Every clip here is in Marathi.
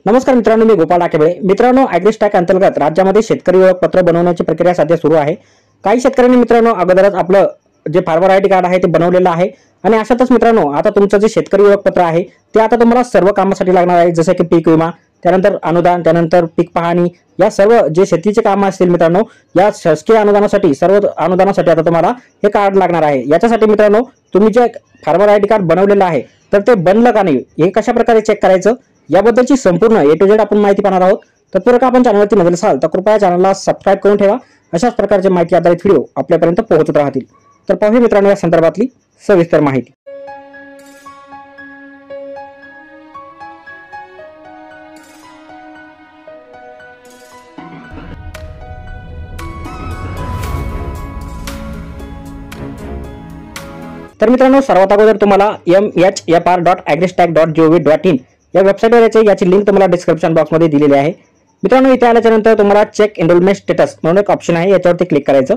नमस्कार मित्रांनो, मी गोपाळ डाकेबळे. मित्रांनो, ॲग्रीस्टॅक अंतर्गत राज्यामध्ये शेतकरी ओळखपत्र बनवण्याची प्रक्रिया सध्या सुरू आहे. काही शेतकऱ्यांनी मित्रांनो अगोदरच आपलं जे फार्मर आयडी कार्ड आहे ते बनवलेलं आहे आणि अशातच मित्रांनो आता तुमचं जे शेतकरी ओळखपत्र आहे ते आता तुम्हाला सर्व कामासाठी लागणार आहे, जसे की पीक विमा, त्यानंतर अनुदान, त्यानंतर पीक पाहणी, या सर्व जे शेतीचे काम असतील मित्रांनो, या शासकीय अनुदानासाठी सर्व अनुदानासाठी आता तुम्हाला हे कार्ड लागणार आहे. याच्यासाठी मित्रांनो तुम्ही जे फार्मर आयडी कार्ड बनवलेलं आहे तर ते बनलं का नाही हे कशा प्रकारे चेक करायचं याबद्दलची संपूर्ण ए टू झेड आपण माहिती पाहणार आहोत. तत्पूर्वी आपण चॅनलवरती नवीन असाल तर कृपया चॅनलला सबस्क्राईब करून ठेवा. अशाच प्रकारचे माहिती आधारित व्हिडिओ आपल्यापर्यंत पोहोचत राहतील. तर पाहूया मित्रांनो या संदर्भातली सविस्तर माहिती. तर मित्रांनो सर्वात अगोदर तुम्हाला mhfr.agristack.gov.in या वेबसाईटवर याची लिंक तुम्हाला डिस्क्रिप्शन बॉक्समध्ये दिलेली आहे. मित्रांनो इथे आल्याच्यानंतर तुम्हाला चेक एनरोलमेंट स्टेटस म्हणून एक ऑप्शन आहे, याच्यावरती क्लिक करायचं.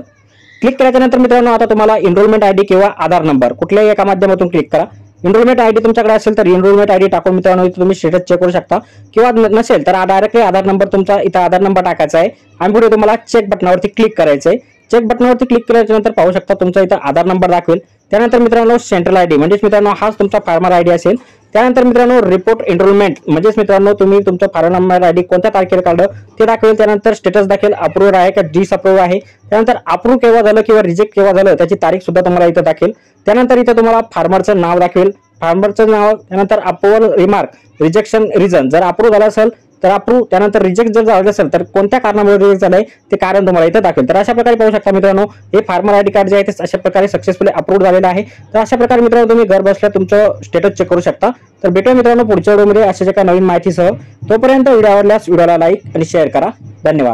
क्लिक केल्याच्यानंतर मित्रांनो आता तुम्हाला एनरोलमेंट आयडी किंवा आधार नंबर कुठल्याही एका माध्यमातून क्लिक करा. एनरोलमेंट आयडी तुमच्याकडे असेल तर एनरोलमेंट आयडी टाकून मित्रांनो इथे तुम्ही स्टेटस चेक करू शकता, किंवा नसेल तर डायरेक्टली आधार नंबर तुमचा इथे आधार नंबर टाकायचा आहे आणि पुढे तुम्हाला चेक बटनावरती क्लिक करायचं आहे. चेक बटनावरती क्लिक केल्यानंतर पाहू शकता तुमचा इथे आधार नंबर दाखवेल. त्यानंतर मित्रांनो सेंट्रल आयडी म्हणजेच मित्रांनो हाच तुमचा फार्मर आयडी असेल. त्यानंतर मित्रांनो रिपोर्ट एनरोलमेंट म्हणजेच मित्रांनो तुम्ही तुमचा फार्मर आयडी कोणत्या तारखेला काढलं ते दाखवेल. त्यानंतर स्टेटस दाखवेल, अप्रूव्ह आहे का डिसअप्रूव्ह आहे. त्यानंतर अप्रूव्ह केव्हा झालं किंवा रिजेक्ट केव्हा झालं त्याची तारीख सुद्धा तुम्हाला इथे दाखवेल. त्यानंतर इथे तुम्हाला फार्मरचं नाव दाखवेल, फार्मरचं नाव, त्यानंतर अप्रूव्हल रिमार्क, रिजेक्शन रिझन, जर अप्रूव्ह झालं असेल तर अप्रूव्ह, त्यानंतर रिजेक्ट जर झालं असेल तर कोणत्या कारणामुळे रिजेक्ट झालंय ते कारण तुम्हाला इथे दाखवेल. तर अशा प्रकारे पाहू शकता मित्रांनो हे फार्मर आयडी कार्ड जे आहे ते अशा प्रकारे सक्सेसफुली अप्रूव्ह झालेलं आहे. तर अशा प्रकारे मित्रांनो तुम्ही घर बसल्या तुमचं स्टेटस चेक करू शकता. तर भेटूया मित्रांनो पुढच्या व्हिडिओमध्ये अशा काही नवीन माहितीसह. तोपर्यंत व्हिडिओ आवडल्यास व्हिडिओला लाईक आणि शेअर करा. धन्यवाद.